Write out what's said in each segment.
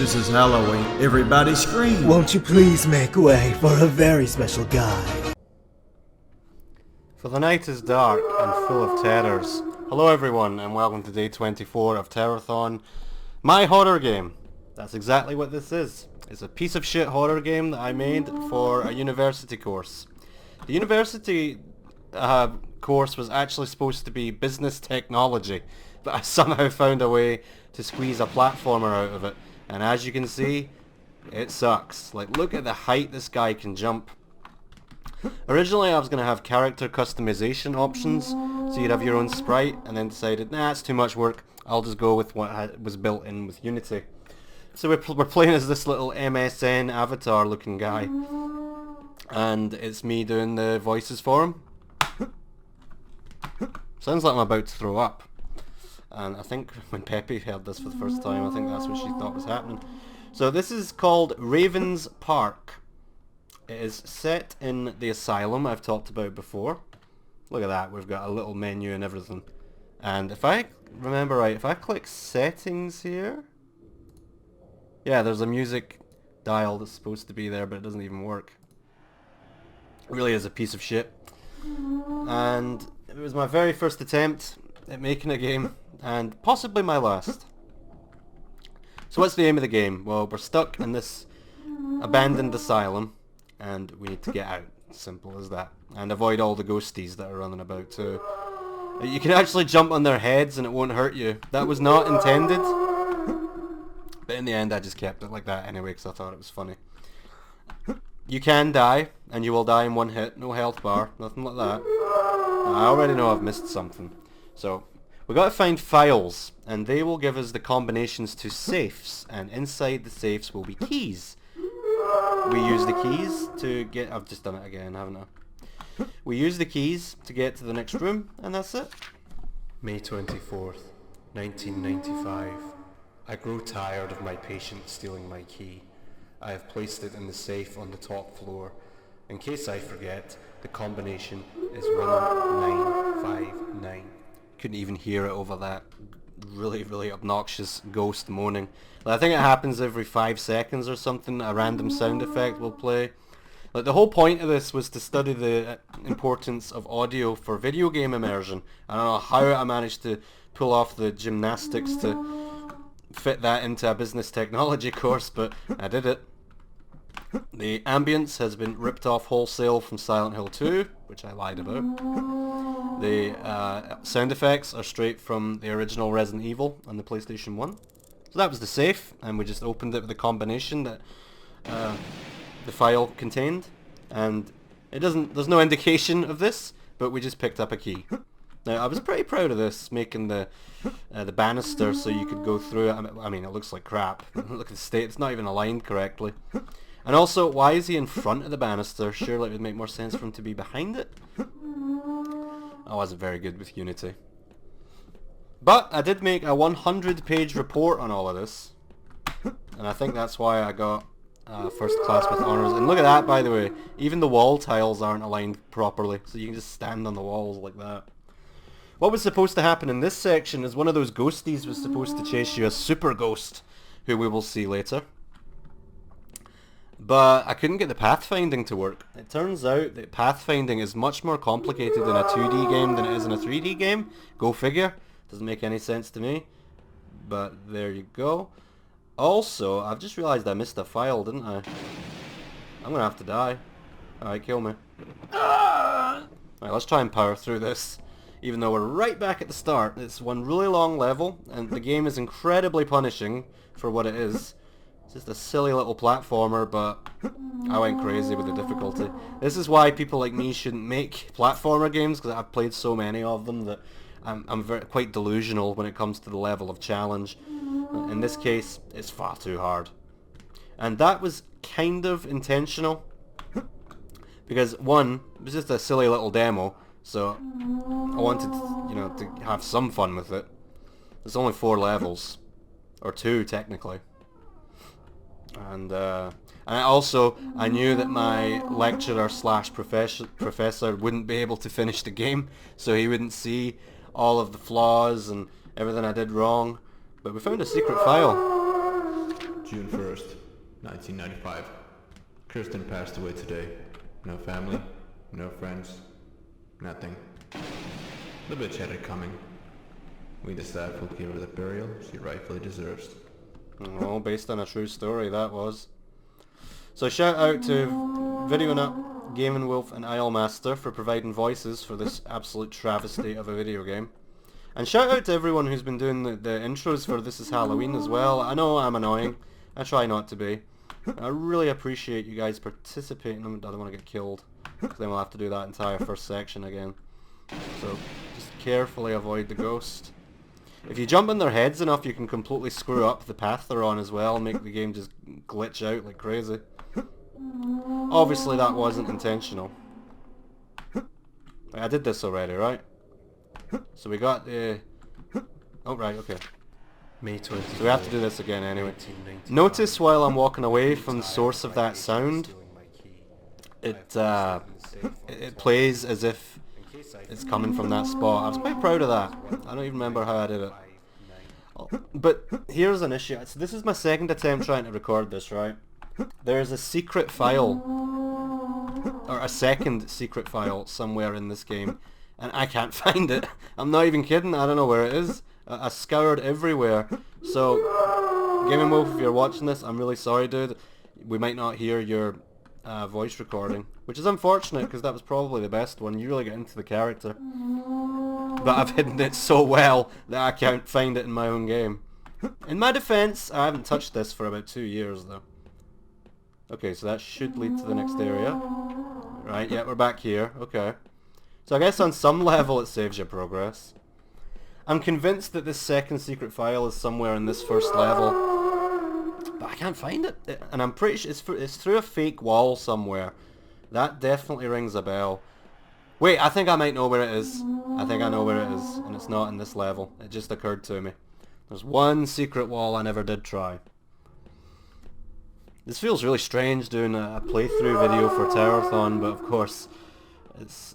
This is Halloween. Everybody scream. Won't you please make way for a very special guy? For the night is dark and full of terrors. Hello everyone and welcome to day 24 of Terrorthon, my horror game. That's exactly what this is. It's a piece of shit horror game that I made for a university course. The university course was actually supposed to be business technology, but I somehow found a way to squeeze a platformer out of it. And as you can see, it sucks. Like, look at the height this guy can jump. Originally I was going to have character customization options, so you'd have your own sprite, and then decided, nah, it's too much work, I'll just go with what was built in with Unity. So we're playing as this little MSN avatar looking guy, and it's me doing the voices for him. Sounds like I'm about to throw up. And I think when Peppy heard this for the first time, I think that's what she thought was happening. So this is called Raven's Park. It is set in the asylum I've talked about before. Look at that, we've got a little menu and everything. And if I remember right, if I click settings here... yeah, there's a music dial that's supposed to be there, but it doesn't even work. It really is a piece of shit. And it was my very first attempt at making a game, and possibly my last. So what's the aim of the game? Well, we're stuck in this abandoned asylum, and we need to get out. Simple as that. And avoid all the ghosties that are running about too. You can actually jump on their heads and it won't hurt you. That was not intended. But in the end I just kept it like that anyway because I thought it was funny. You can die, and you will die in one hit. No health bar, nothing like that. I already know I've missed something. So, we've got to find files, and they will give us the combinations to safes, and inside the safes will be keys. We use the keys to get... I've just done it again, haven't I? We use the keys to get to the next room, and that's it. May 24th, 1995. I grow tired of my patient stealing my key. I have placed it in the safe on the top floor. In case I forget, the combination is 1959. Couldn't even hear it over that really obnoxious ghost moaning. I think it happens every 5 seconds or something. A random sound effect will play. Like, the whole point of this was to study the importance of audio for video game immersion. I don't know how I managed to pull off the gymnastics to fit that into a business technology course, but I did it. The ambience has been ripped off wholesale from Silent Hill 2, which I lied about. The sound effects are straight from the original Resident Evil on the PlayStation 1. So that was the safe, and we just opened it with the combination that the file contained. And there's no indication of this, but we just picked up a key. Now, I was pretty proud of this, making the banister so you could go through it. I mean, it looks like crap. Look at the state, it's not even aligned correctly. And also, why is he in front of the banister? Surely it would make more sense for him to be behind it. I wasn't very good with Unity. But I did make a 100-page report on all of this. And I think that's why I got first class with honours. And look at that, by the way. Even the wall tiles aren't aligned properly, so you can just stand on the walls like that. What was supposed to happen in this section is one of those ghosties was supposed to chase you, a super ghost, who we will see later. But I couldn't get the pathfinding to work. It turns out that pathfinding is much more complicated in a 2D game than it is in a 3D game. Go figure. Doesn't make any sense to me. But there you go. Also, I've just realised I missed a file, didn't I? I'm going to have to die. Alright, kill me. Alright, let's try and power through this. Even though we're right back at the start. It's one really long level, and the game is incredibly punishing for what it is. It's just a silly little platformer, but I went crazy with the difficulty. This is why people like me shouldn't make platformer games, because I've played so many of them that I'm quite delusional when it comes to the level of challenge. In this case, it's far too hard. And that was kind of intentional, because one, it was just a silly little demo, so I wanted, to have some fun with it. There's only 4 levels, or 2 technically. And I knew that my lecturer / professor wouldn't be able to finish the game, so he wouldn't see all of the flaws and everything I did wrong. But we found a secret file. June 1st, 1995. Kirsten passed away today. No family, no friends, nothing. The bitch had it coming. We decided we'll give her the burial she rightfully deserves. Well, based on a true story, that was. So shout out to Video Nut, Gaming Wolf and Master for providing voices for this absolute travesty of a video game. And shout out to everyone who's been doing the intros for This Is Halloween as well. I know I'm annoying. I try not to be. I really appreciate you guys participating. I don't want to get killed, because then we'll have to do that entire first section again. So just carefully avoid the ghost. If you jump on their heads enough, you can completely screw up the path they're on as well and make the game just glitch out like crazy. Obviously that wasn't intentional. I did this already, right? So we got the... Oh, right, okay. May 20. So we have to do this again anyway. Notice while I'm walking away from the source of that sound, it plays as if it's coming from that spot. I was quite proud of that. I don't even remember how I did it. But here's an issue. So this is my second attempt trying to record this, right? There's a secret file, or a second secret file somewhere in this game, and I can't find it. I'm not even kidding. I don't know where it is. I scoured everywhere. So, Gaming Wolf, if you're watching this, I'm really sorry, dude. We might not hear your voice recording, which is unfortunate because that was probably the best one. You really get into the character. But I've hidden it so well that I can't find it in my own game. In my defense, I haven't touched this for about 2 years though. Okay, so that should lead to the next area. Right, yeah, we're back here. Okay. So I guess on some level it saves your progress. I'm convinced that this second secret file is somewhere in this first level. But I can't find it. And I'm pretty sure it's through a fake wall somewhere. That definitely rings a bell. Wait, I think I might know where it is. I think I know where it is. And it's not in this level. It just occurred to me. There's one secret wall I never did try. This feels really strange doing a playthrough video for Terrorthon, but of course, it's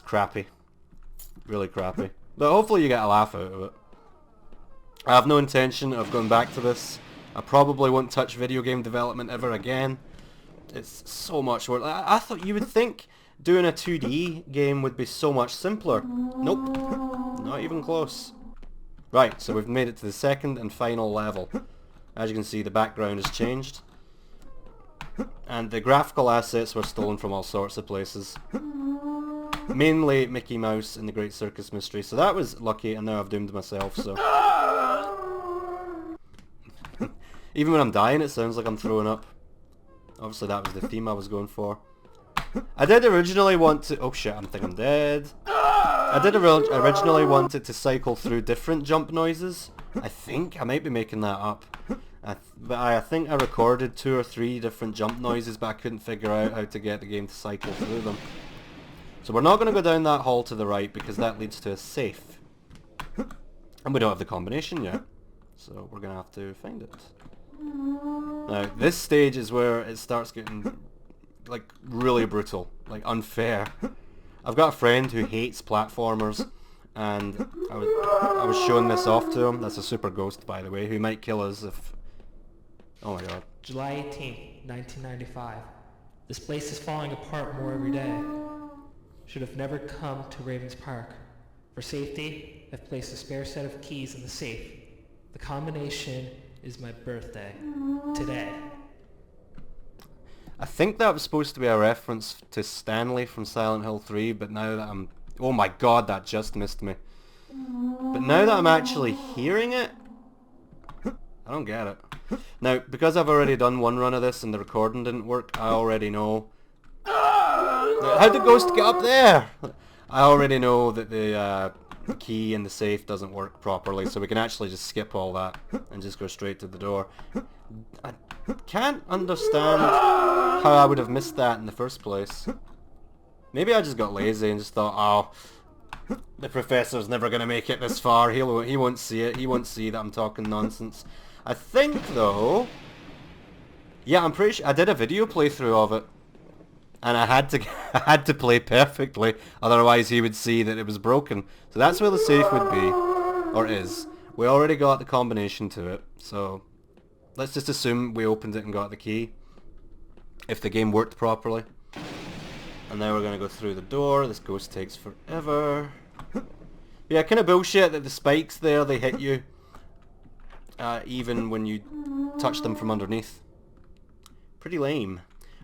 crappy. Really crappy. But hopefully you get a laugh out of it. I have no intention of going back to this. I probably won't touch video game development ever again. It's so much work. I thought you would think doing a 2D game would be so much simpler. Nope. Not even close. Right, so we've made it to the second and final level. As you can see, the background has changed. And the graphical assets were stolen from all sorts of places. Mainly Mickey Mouse and the Great Circus Mystery. So that was lucky, and now I've doomed myself, so... Even when I'm dying, it sounds like I'm throwing up. Obviously that was the theme I was going for. I did originally want to... Oh shit, I think I'm dead. I did originally want it to cycle through different jump noises. I think. I might be making that up. But I think I recorded 2 or 3 different jump noises, but I couldn't figure out how to get the game to cycle through them. So we're not going to go down that hall to the right because that leads to a safe. And we don't have the combination yet. So we're going to have to find it. Now, this stage is where it starts getting, like, really brutal. Like, unfair. I've got a friend who hates platformers, and I was showing this off to him. That's a super ghost, by the way, who might kill us if... Oh my god. July 18th, 1995. This place is falling apart more every day. Should have never come to Ravens Park. For safety, I've placed a spare set of keys in the safe. The combination is my birthday. Today. I think that was supposed to be a reference to Stanley from Silent Hill 3, but now that I'm... Oh my god, that just missed me. But now that I'm actually hearing it, I don't get it. Now, because I've already done one run of this and the recording didn't work, I already know... How'd the ghost get up there? I already know that the key in the safe doesn't work properly, so we can actually just skip all that and just go straight to the door. I can't understand how I would have missed that in the first place. Maybe I just got lazy and just thought, oh, the professor's never going to make it this far. He won't see it. He won't see that I'm talking nonsense. I think, though... Yeah, I'm pretty sure... I did a video playthrough of it. And I had to play perfectly, otherwise he would see that it was broken. So that's where the safe would be. Or is. We already got the combination to it, so... let's just assume we opened it and got the key. If the game worked properly. And now we're going to go through the door. This ghost takes forever. Yeah, kind of bullshit that the spikes there, they hit you. Even when you touch them from underneath. Pretty lame.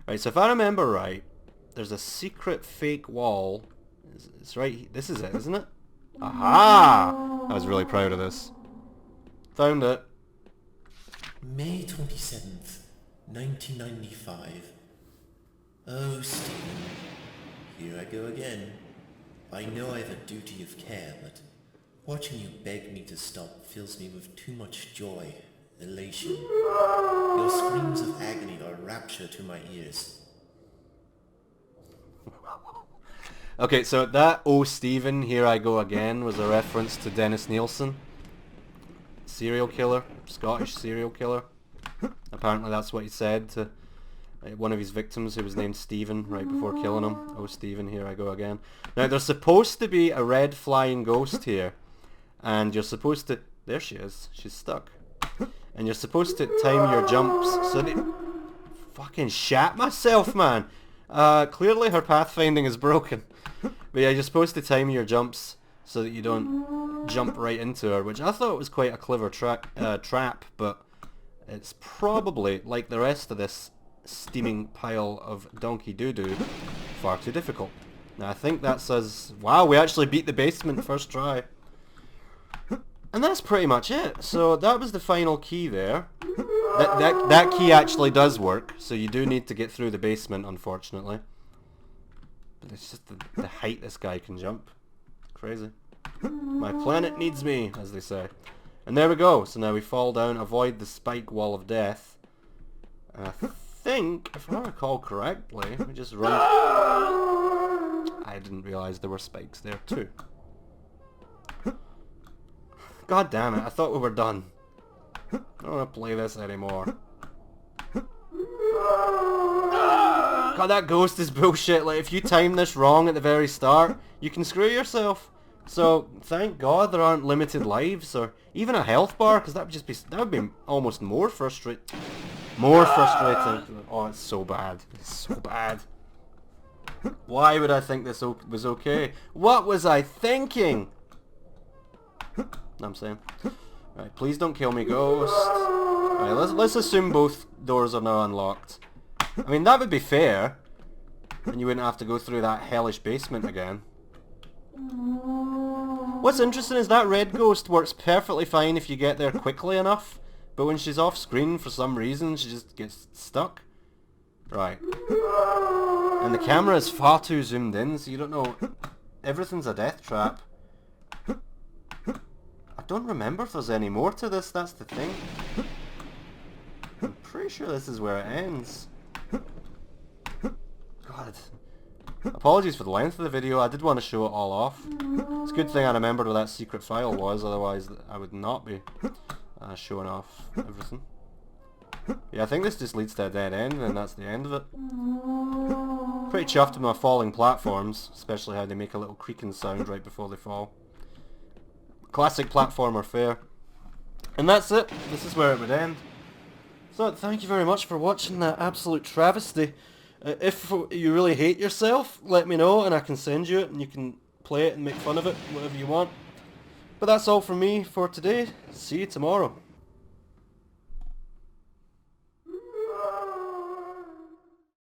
Right, so if I remember right, there's a secret fake wall. It's right, this is it, isn't it? Aha! I was really proud of this. Found it. May 27th, 1995. Oh, Stephen. Here I go again. I know I have a duty of care, but watching you beg me to stop fills me with too much joy, elation. Your screams of agony are rapture to my ears. Okay, so that "Oh Stephen, here I go again" was a reference to Dennis Nielsen. Serial killer, Scottish serial killer. Apparently that's what he said to one of his victims who was named Stephen right before killing him. "Oh Stephen, here I go again." Now there's supposed to be a red flying ghost here. And you're supposed to... There she is. She's stuck. And you're supposed to time your jumps so that... Fucking shat myself, man. Clearly her pathfinding is broken. But yeah, you're supposed to time your jumps so that you don't jump right into her, which I thought was quite a clever trap, but it's probably, like the rest of this steaming pile of donkey doo-doo, far too difficult. Now I think that says... Wow, we actually beat the basement first try. And that's pretty much it. So that was the final key there. That key actually does work, so you do need to get through the basement, unfortunately. But it's just the height this guy can jump. Crazy. My planet needs me, as they say. And there we go. So now we fall down, avoid the spike wall of death. And I think, if I recall correctly, we just run... I didn't realise there were spikes there too. God damn it, I thought we were done. I don't want to play this anymore. God, that ghost is bullshit. Like, if you time this wrong at the very start, you can screw yourself. So, thank God there aren't limited lives, or even a health bar, because that would be almost more frustrating. More frustrating. Oh, it's so bad. It's so bad. Why would I think this was okay? What was I thinking? I'm saying. Right, please don't kill me, ghost. Right, let's assume both doors are now unlocked. I mean, that would be fair. And you wouldn't have to go through that hellish basement again. What's interesting is that red ghost works perfectly fine if you get there quickly enough. But when she's off screen for some reason, she just gets stuck. Right. And the camera is far too zoomed in, so you don't know. Everything's a death trap. I don't remember if there's any more to this, that's the thing. I'm pretty sure this is where it ends. God. Apologies for the length of the video, I did want to show it all off. It's a good thing I remembered where that secret file was, otherwise I would not be showing off everything. Yeah, I think this just leads to a dead end, and that's the end of it. Pretty chuffed with my falling platforms, especially how they make a little creaking sound right before they fall. Classic platformer fare. And that's it. This is where it would end. So thank you very much for watching that absolute travesty. If you really hate yourself, let me know and I can send you it and you can play it and make fun of it, whatever you want. But that's all from me for today. See you tomorrow.